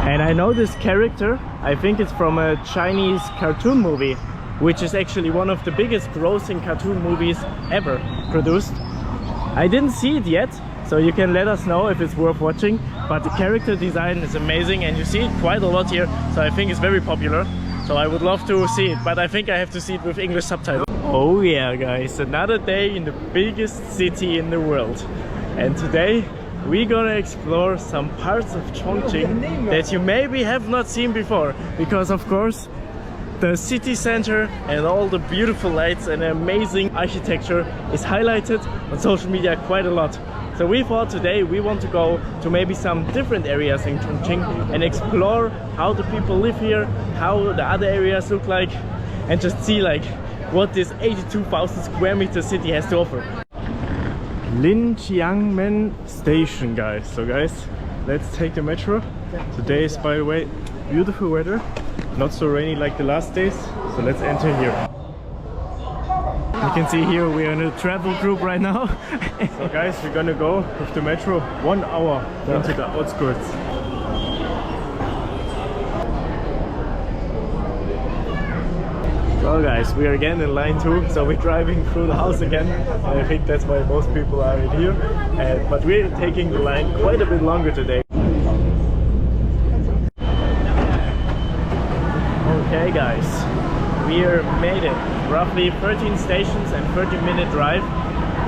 And I know this character, I think it's from a Chinese cartoon movie, which is actually one of the biggest grossing cartoon movies ever produced. I didn't see it yet, so you can let us know if it's worth watching, but the character design is amazing and you see it quite a lot here, so I think it's very popular. So I would love to see it, but I think I have to see it with English subtitles. Oh yeah guys, another day in the biggest city in the world. And today we're gonna explore some parts of Chongqing that you maybe have not seen before, because of course the city center and all the beautiful lights and amazing architecture is highlighted on social media quite a lot. So we thought today we want to go to maybe some different areas in Chongqing and explore how the people live here, how the other areas look like, and just see like what this 82,000 square meter city has to offer. Linjiangmen station, guys. So guys, let's take the metro. Today is, by the way, beautiful weather, not so rainy like the last days, so let's enter here. You can see here we are in a travel group right now. So guys, we're gonna go with the metro 1 hour into the outskirts. So guys, we are again in line 2, so we're driving through the house again, and I think that's why most people are in here. But we're taking the line quite a bit longer today. Okay guys, we are made it. Roughly 13 stations and 30-minute drive,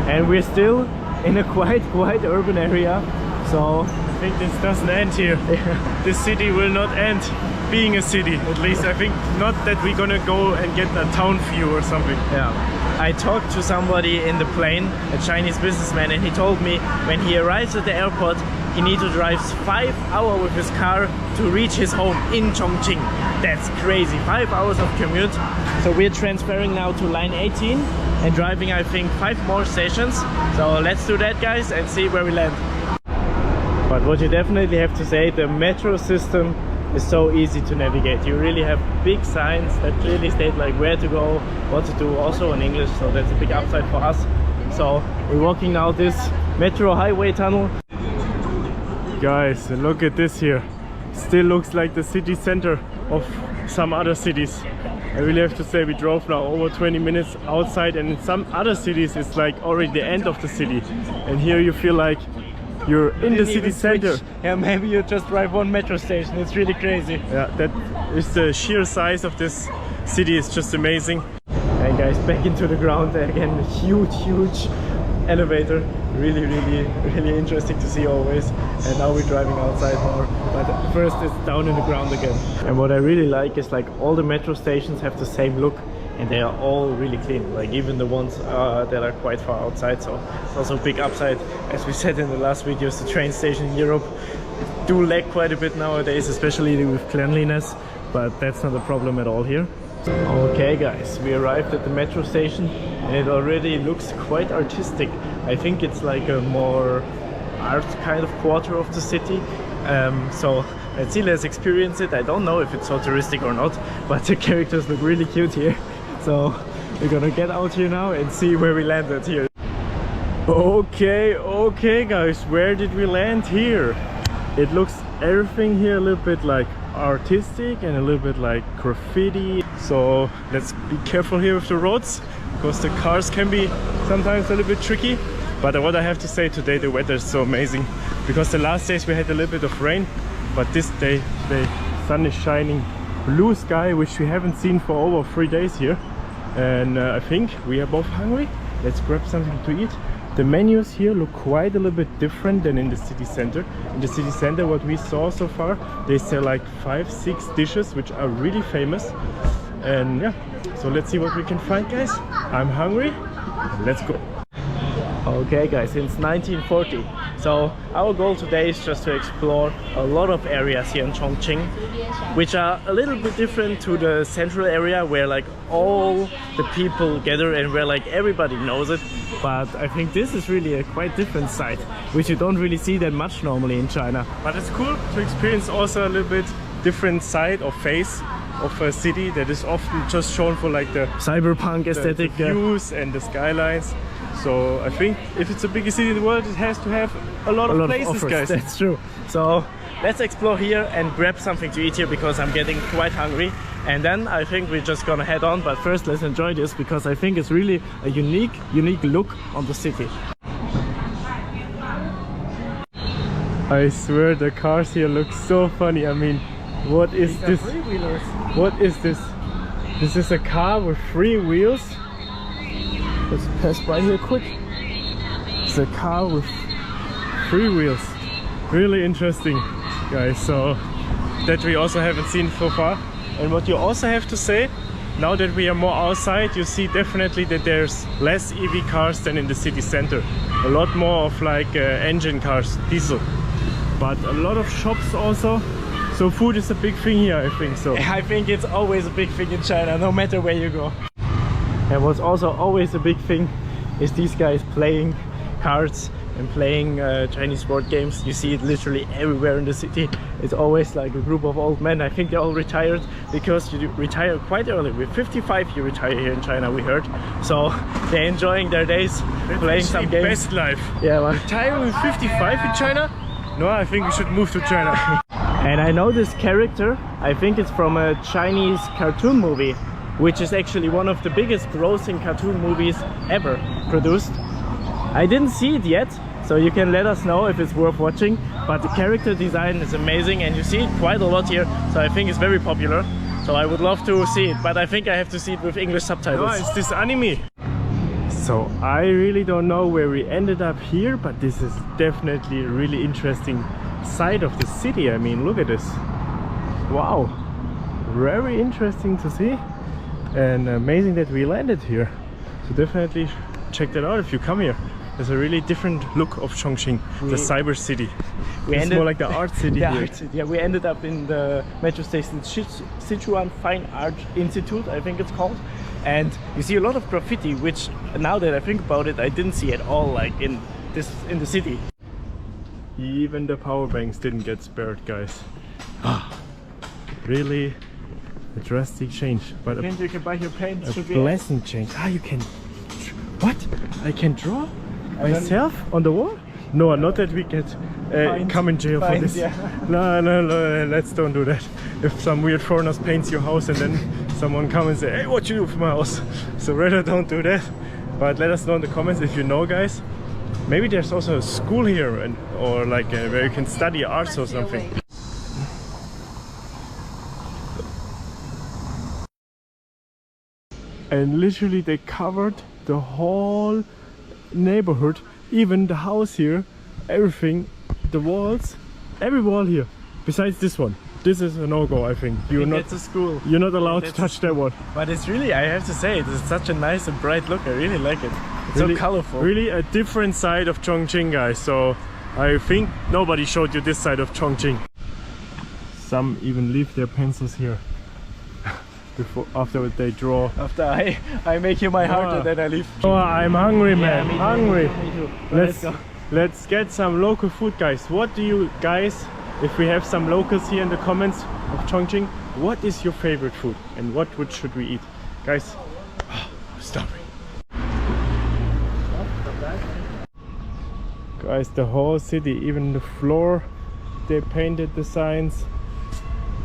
and we're still in a quite urban area, so I think this doesn't end here. This city will not end being a city, at least I think not that we're gonna go and get a town view or something. Yeah, I talked to somebody in the plane, a Chinese businessman, and he told me when he arrives at the airport he needs to drive 5 hours with his car to reach his home in Chongqing. That's crazy, 5 hours of commute. So we're transferring now to line 18 and driving I think 5 more stations. So let's do that guys and see where we land. But what you definitely have to say, the metro system is so easy to navigate. You really have big signs that clearly state like where to go, what to do, also in English, so that's a big upside for us. So we're walking now this metro highway tunnel. Guys, look at this here. Still looks like the city center of some other cities. I really have to say we drove now over 20 minutes outside, and in some other cities it's like already the end of the city, and here you feel like you're in the city center. Yeah, maybe you just drive 1 metro station. It's really crazy. Yeah, that is the sheer size of this city is just amazing. And guys, back into the ground again, huge elevator. Really interesting to see always. And now we're driving outside more, but first it's down in the ground again. And what I really like is like all the metro stations have the same look, and they are all really clean, like even the ones that are quite far outside. So it's also a big upside. As we said in the last videos, the train station in Europe do lack quite a bit nowadays, especially with cleanliness, but that's not a problem at all here. Okay guys, we arrived at the metro station and it already looks quite artistic. I think it's like a more art kind of quarter of the city. So let's see, let's experience it. I don't know if it's so touristic or not, but the characters look really cute here. So we're gonna get out here now and see where we landed here. Okay guys, where did we land here? It looks everything here a little bit like artistic and a little bit like graffiti. So let's be careful here with the roads, because the cars can be sometimes a little bit tricky. But what I have to say, today the weather is so amazing, because the last days we had a little bit of rain, but this day the sun is shining, blue sky, which we haven't seen for over 3 days here. And I think we are both hungry. Let's grab something to eat. The menus here look quite a little bit different than in the city center. In the city center, what we saw so far, they sell like 5-6 dishes which are really famous. And yeah, so let's see what we can find guys. I'm hungry, let's go. Okay guys, since 1940. So our goal today is just to explore a lot of areas here in Chongqing, which are a little bit different to the central area where like all the people gather and where like everybody knows it. But I think this is really a quite different side, which you don't really see that much normally in China. But it's cool to experience also a little bit different side or face of a city that is often just shown for like the cyberpunk aesthetic, the views and the skylines. So I think if it's the biggest city in the world, it has to have a lot of places, guys. That's true. So let's explore here and grab something to eat here because I'm getting quite hungry. And then I think we're just gonna head on, but first let's enjoy this because I think it's really a unique look on the city. I swear the cars here look so funny. I mean, what is this? What is this? This is a car with 3 wheels. Let's pass by here quick. It's a car with 3 wheels. Really interesting, guys. So that we also haven't seen so far. And what you also have to say, now that we are more outside, you see definitely that there's less EV cars than in the city center. A lot more of like engine cars, diesel. But a lot of shops also. So food is a big thing here, I think so. I think it's always a big thing in China, no matter where you go. And what's also always a big thing is these guys playing cards and playing Chinese board games. You see it literally everywhere in the city. It's always like a group of old men. I think they're all retired because you retire quite early. With 55 you retire here in China, we heard. So they're enjoying their days, playing some games. Best life. Yeah, well, Retiring with 55 in China? No, I think we should move to China. And I know this character. I think it's from a Chinese cartoon movie, which is actually one of the biggest grossing cartoon movies ever produced. I didn't see it yet, so you can let us know if it's worth watching, but the character design is amazing and you see it quite a lot here, so I think it's very popular. So I would love to see it, but I think I have to see it with English subtitles. Oh, it's this anime. So I really don't know where we ended up here, but this is definitely a really interesting side of the city. I mean, look at this. Wow, very interesting to see and amazing that we landed here. So definitely check that out if you come here. There's a really different look of Chongqing, the cyber city. It's more like the art city here. Art city. Yeah, we ended up in the metro station Sichuan Fine Art Institute, I think it's called. And you see a lot of graffiti, which now that I think about it, I didn't see at all like in the city. Even the power banks didn't get spared, guys. Really a drastic change, but You can buy your paint. a pleasant change. You can. What? I can draw myself on the wall? No, not that we get come in jail for this. Yeah. No, let's don't do that. If some weird foreigners paints your house and then someone comes and say, hey, what you do for my house? So rather don't do that. But let us know in the comments if you know, guys. Maybe there's also a school here or like where you can study arts or something. And literally they covered the whole neighborhood, even the house here, everything, the walls, every wall here, besides this one. This is a no-go, I think. You're not a school. You're not allowed to touch that one. But it's really, I have to say, it's such a nice and bright look. I really like it. It's Really, so colorful. Really a different side of Chongqing, guys. So I think nobody showed you this side of Chongqing. Some even leave their pencils here after they draw. After I make you my heart and then I leave. Oh, I'm hungry, man. me too. Hungry. Me too. Let's get some local food, guys. What do you guys, if we have some locals here in the comments of Chongqing, what is your favorite food and what should we eat, guys? Starving. Guys, the whole city, even the floor, they painted the signs.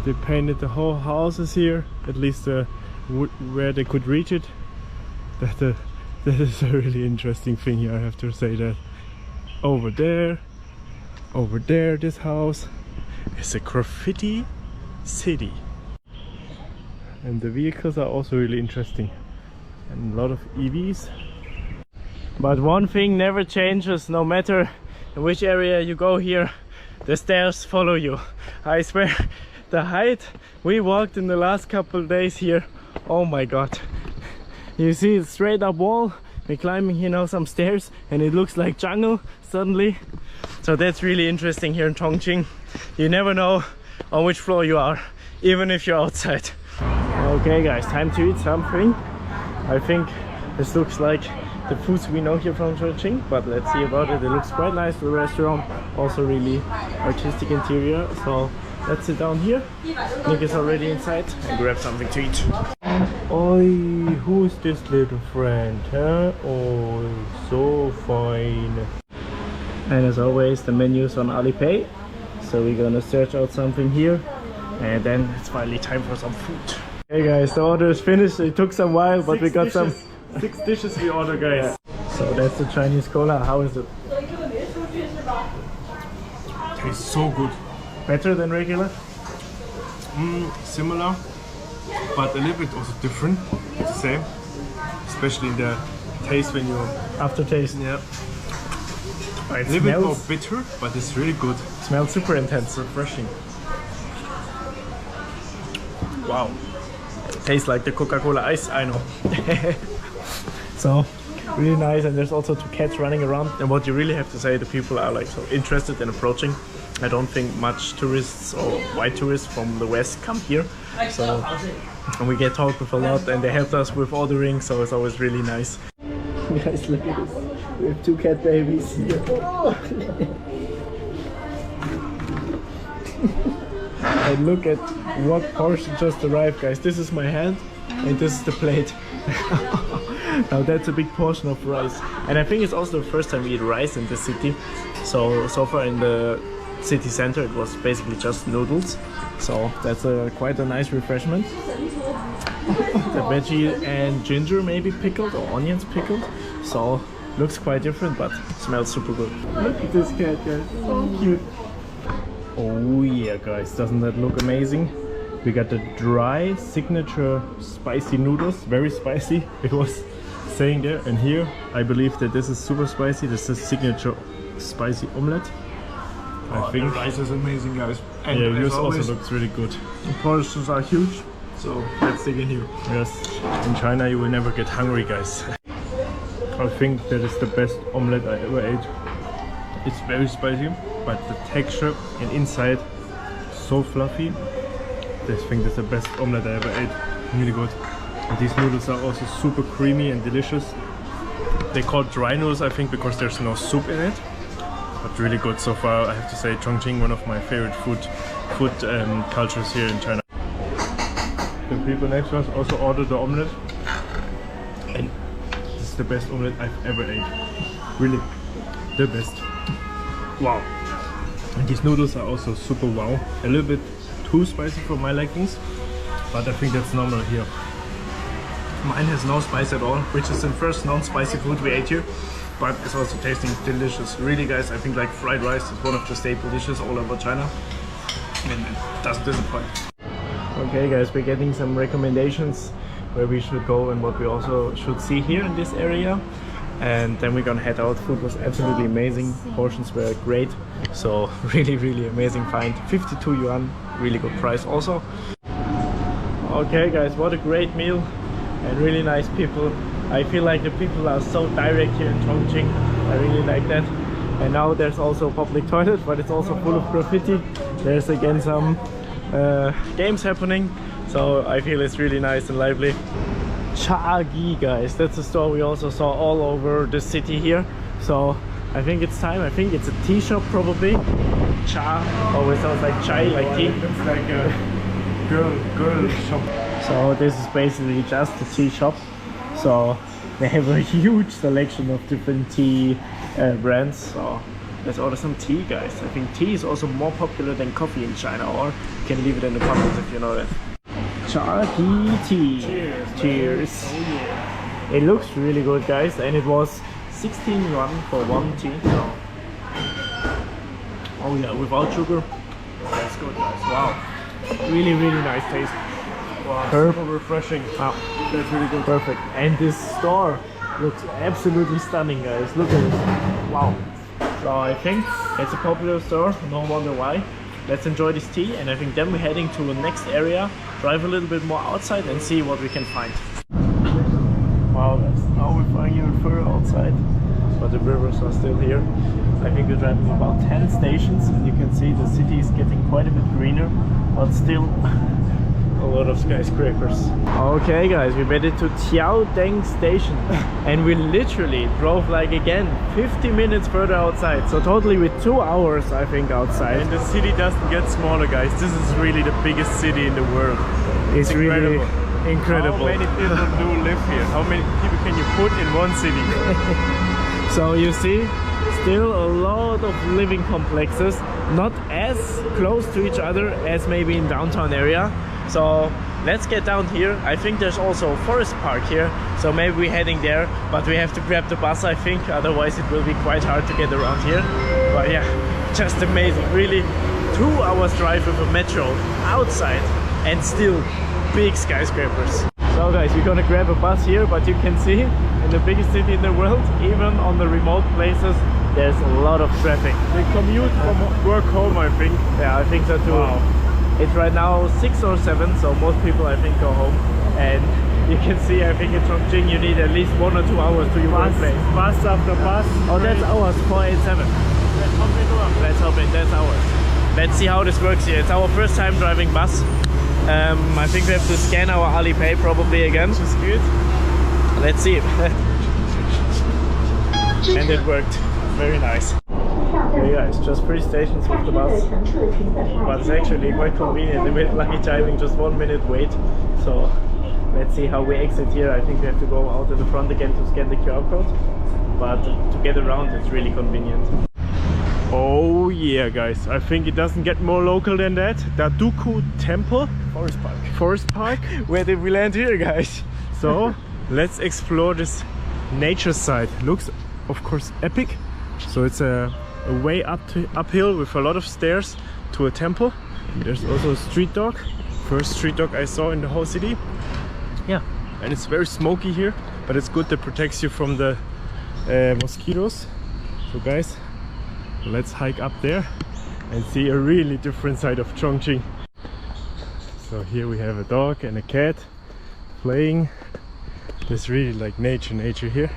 They painted the whole houses here, at least where they could reach it. That is a really interesting thing here, I have to say that. Over there, this house is a graffiti city. And the vehicles are also really interesting. And a lot of EVs. But one thing never changes, no matter in which area you go here, the stairs follow you. I swear, the height we walked in the last couple of days here, oh my god. You see it's straight up wall, we're climbing here now some stairs and it looks like jungle suddenly. So that's really interesting here in Chongqing. You never know on which floor you are, even if you're outside. Okay guys, time to eat something. I think this looks like the foods we know here from Chongqing, but let's see about it. It looks quite nice, the restaurant, also really artistic interior. So let's sit down here. Nick is already inside and grab something to eat. Oi, who's this little friend, huh? Oh, so fine. And as always, the menus on Alipay. So we're gonna search out something here, and then it's finally time for some food. Hey guys, the order is finished. It took some while, but we got some 6 dishes we order, guys. So that's the Chinese cola. How is it? Tastes so good. Better than regular? Similar, but a little bit also different. It's the same, especially in the taste when you Aftertaste. yeah. It A little bit more smells, bitter, but it's really good. smells super intense. Refreshing. Wow. Tastes like the Coca-Cola ice, I know. So, really nice, and there's also 2 cats running around. And what you really have to say, the people are like so interested in approaching. I don't think much tourists or white tourists from the west come here. So, and we get talked with a lot, and they helped us with ordering, so it's always really nice. Guys, look at this. We have 2 cat babies here. And look at what portion just arrived, guys. This is my hand, and this is the plate. Now that's a big portion of rice, and I think it's also the first time we eat rice in this city. So far in the city center it was basically just noodles, so that's quite a nice refreshment. The veggie and ginger maybe pickled, or onions pickled, so looks quite different, but smells super good. Look at this cat, guys, so cute. Oh yeah, guys, doesn't that look amazing? We got the dry signature spicy noodles, very spicy. It was saying there, and here I believe that this is super spicy. This is signature spicy omelette. I think the rice is amazing, guys. And yeah, as yours always, also looks really good. the portions are huge, so let's dig in here. Yes, in China you will never get hungry, guys. I think that is the best omelette I ever ate. It's very spicy, but the texture and inside so fluffy. I think that's the best omelette I ever ate. Really good. And these noodles are also super creamy and delicious. They call it dry noodles, I think, because there's no soup in it. But really good so far. I have to say, Chongqing, one of my favorite food cultures here in China. The people next to us also ordered the omelette, and this is the best omelette I've ever ate. Really, the best. Wow. And these noodles are also super wow. A little bit too spicy for my likings, but I think that's normal here. Mine has no spice at all, which is the first non-spicy food we ate here, but it's also tasting delicious. Really, guys, I think like fried rice is one of the staple dishes all over China, and it doesn't disappoint. Okay guys, we're getting some recommendations where we should go and what we also should see here in this area, and then we're gonna head out. Food was absolutely amazing, portions were great, so really amazing find. 52 yuan, really good price also. Okay guys, what a great meal and really nice people. I feel like the people are so direct here in Chongqing. I really like that. And now there's also a public toilet, but it's also full of graffiti. There's again some games happening, so I feel it's really nice and lively. Chagi, guys, that's a store we also saw all over the city here, so I think it's time. I think it's a tea shop probably. Cha always sounds like chai, like tea. Looks like a girl shop. So this is basically just a tea shop, so they have a huge selection of different tea brands. So let's order some tea, guys. I think tea is also more popular than coffee in China, or you can leave it in the comments if you know that. Chagi tea. Cheers. Cheers. Oh yeah. It looks really good, guys, and it was 16 yuan for one tea. So. Oh yeah, without sugar. That's good, guys. Wow. Really nice taste. Wow, Herb. super refreshing. Wow. That's really good. Perfect. And this store looks absolutely stunning, guys. Look at it. Wow. So I think it's a popular store, no wonder why. Let's enjoy this tea, and I think then we're heading to the next area, drive a little bit more outside and see what we can find. Wow guys, now we're finding even further outside, but the rivers are still here. I think we're driving about 10 stations, and you can see the city is getting quite a bit greener, but still a lot of skyscrapers. Okay guys, we made it to Tiaodeng station and we literally drove like again 50 minutes further outside, so totally with 2 hours I think outside. And the city doesn't get smaller, guys. This is really the biggest city in the world. It's really incredible. How many people do live here? How many people can you put in one city? So you see, still a lot of living complexes, not as close to each other as maybe in downtown area. So let's get down here. I think there's also a forest park here, so maybe we're heading there, but we have to grab the bus, I think, otherwise it will be quite hard to get around here. But yeah, just amazing, really. 2 hours drive with a metro outside and still big skyscrapers. So guys, we're gonna grab a bus here, but you can see in the biggest city in the world, even on the remote places, there's a lot of traffic. They commute from work home, I think. Yeah, I think so too. Wow. It's right now 6 or 7, so most people I think go home. And you can see, I think in Chongqing you need at least 1 or 2 hours to your workplace. Bus after bus. Oh, that's ours, 487. Let's hope it, that's ours. Let's see how this works here. It's our first time driving bus. I think we have to scan our Alipay probably again. Which is good. Let's see. And it worked. Very nice. Okay guys, just 3 stations with the bus. But it's actually quite convenient. With lucky timing, just 1 minute wait. So let's see how we exit here. I think we have to go out in the front again to scan the QR code. But to get around, it's really convenient. Oh yeah guys, I think it doesn't get more local than that. Daduku Temple Forest Park. Where did we land here, guys? So let's explore this nature side. Looks of course epic. So it's a way uphill with a lot of stairs to a temple. There's also a street dog. First street dog I saw in the whole city. Yeah, and it's very smoky here, but it's good that protects you from the mosquitoes. So guys, let's hike up there and see a really different side of Chongqing. So here we have a dog and a cat playing. There's really like nature here.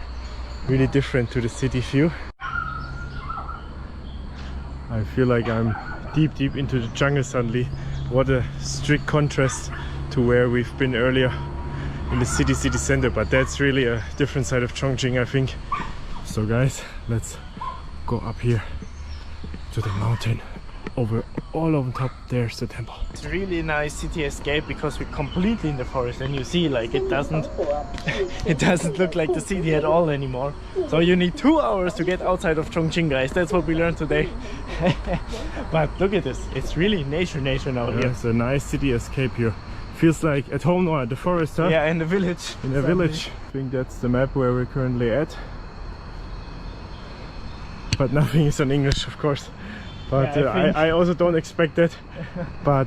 Really different to the city view. I feel like I'm deep into the jungle suddenly. What a strict contrast to where we've been earlier in the city center, but that's really a different side of Chongqing, I think. So guys, let's go up here to the mountain. Over all on top there's the temple. It's really nice city escape because we're completely in the forest, and you see like it doesn't look like the city at all anymore. So you need 2 hours to get outside of Chongqing, guys. That's what we learned today. But look at this, it's really nature now here. It's a nice city escape here. Feels like at home or at the forest, huh? Yeah, in the village. In a village. I think that's the map where we're currently at. But nothing is in English, of course. But yeah, I also don't expect that. But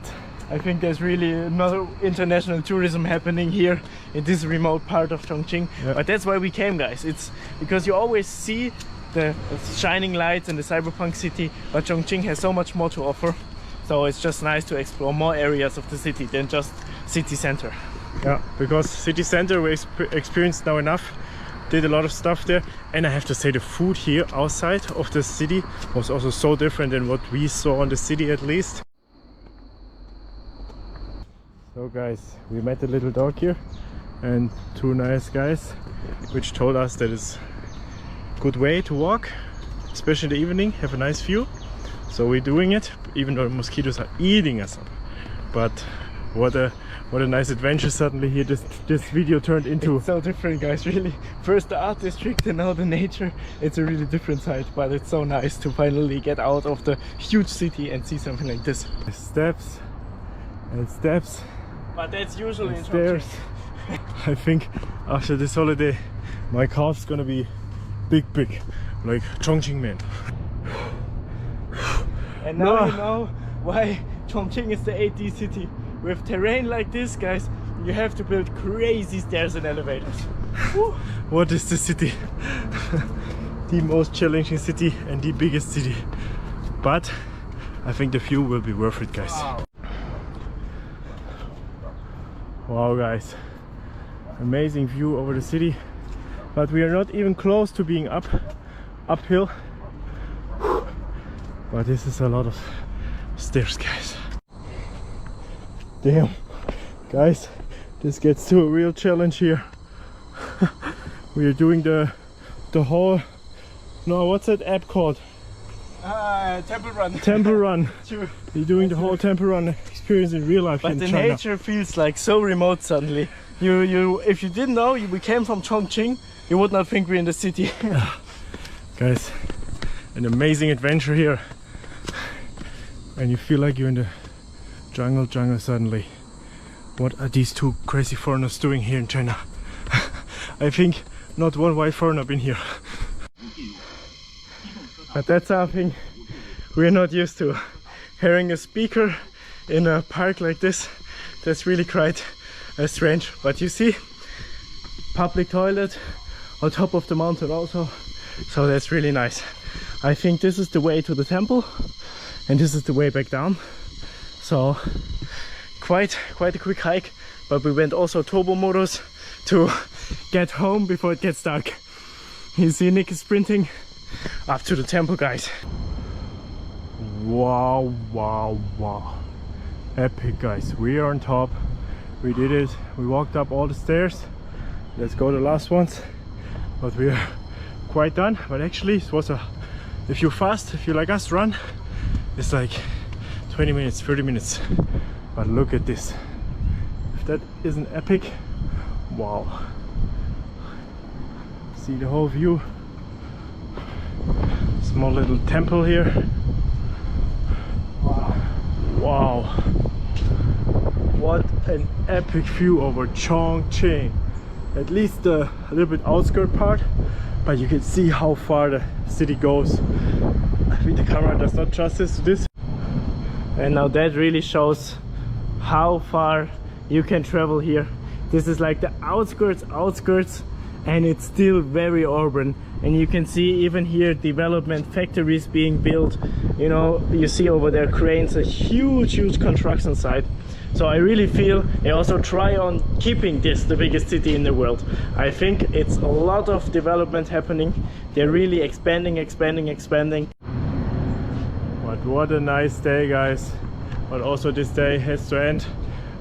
I think there's really another international tourism happening here in this remote part of Chongqing. Yeah. But that's why we came, guys. It's because you always see the shining lights in the cyberpunk city, but Chongqing has so much more to offer. So it's just nice to explore more areas of the city than just city center. Yeah, because city center we experienced now enough. Did a lot of stuff there, and I have to say the food here outside of the city was also so different than what we saw in the city, at least. So guys, we met a little dog here and 2 nice guys which told us that it's a good way to walk, especially in the evening, have a nice view. So we're doing it, even though the mosquitoes are eating us up. But what a nice adventure suddenly here this video turned into. It's so different, guys, really. First the art district and now the nature. It's a really different side, but it's so nice to finally get out of the huge city and see something like this. Steps and steps. But that's usually in stairs. I think after this holiday my calf's gonna be big, like Chongqing man. And now you know why Chongqing is the 8D city. With terrain like this, guys, you have to build crazy stairs and elevators. What is the city? The most challenging city and the biggest city. But I think the view will be worth it, guys. Wow, guys. Amazing view over the city. But we are not even close to being uphill. But this is a lot of stairs, guys. Damn, guys, this gets to a real challenge here. We are doing the whole, no, what's that app called? Temple Run. Temple Run. True. You're doing the whole Temple Run experience in real life. But in the China. nature feels like so remote suddenly. If you didn't know we came from Chongqing, you would not think we're in the city. Guys, an amazing adventure here, and you feel like you're in the jungle suddenly. What are these two crazy foreigners doing here in China? I think not one white foreigner been here. But that's something we're not used to. Hearing a speaker in a park like this, that's really quite strange. But you see, public toilet on top of the mountain also, so that's really nice. I think this is the way to the temple, and this is the way back down. So quite a quick hike, but we went also turbo modus to get home before it gets dark. You see Nick is sprinting up to the temple, guys. Wow, wow, wow. Epic, guys. We are on top. We did it. We walked up all the stairs. Let's go the last ones. But we are quite done. But actually it was if you're fast, if you like us run, it's like 20 minutes, 30 minutes. But look at this. If that isn't epic, wow. See the whole view. Small little temple here. Wow, what an epic view over Chongqing. At least a little bit outskirt part, but you can see how far the city goes. I think the camera does not justice to this. And now that really shows how far you can travel here. This is like the outskirts, and it's still very urban. And you can see even here development, factories being built. You know, you see over there cranes, a huge construction site. So I really feel they also try on keeping this the biggest city in the world. I think it's a lot of development happening. They're really expanding. But what a nice day, guys. But also this day has to end.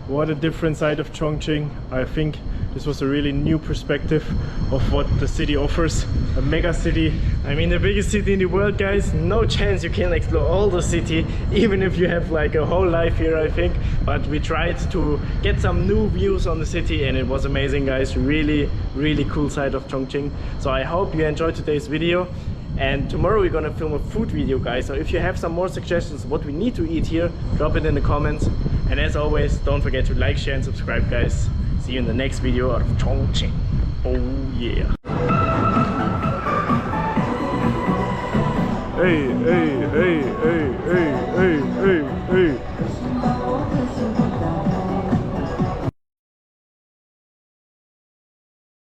What a different side of Chongqing. I think this was a really new perspective of what the city offers. A mega city. I mean, the biggest city in the world, guys. No chance you can explore all the city, even if you have like a whole life here, I think. But we tried to get some new views on the city, and it was amazing, guys. Really cool side of Chongqing. So I hope you enjoyed today's video. And tomorrow we're gonna film a food video, guys. So if you have some more suggestions what we need to eat here, drop it in the comments. And as always, don't forget to like, share and subscribe, guys. See you in the next video out of Chongqing. Oh yeah. Hey, hey, hey, hey, hey, hey, hey, hey.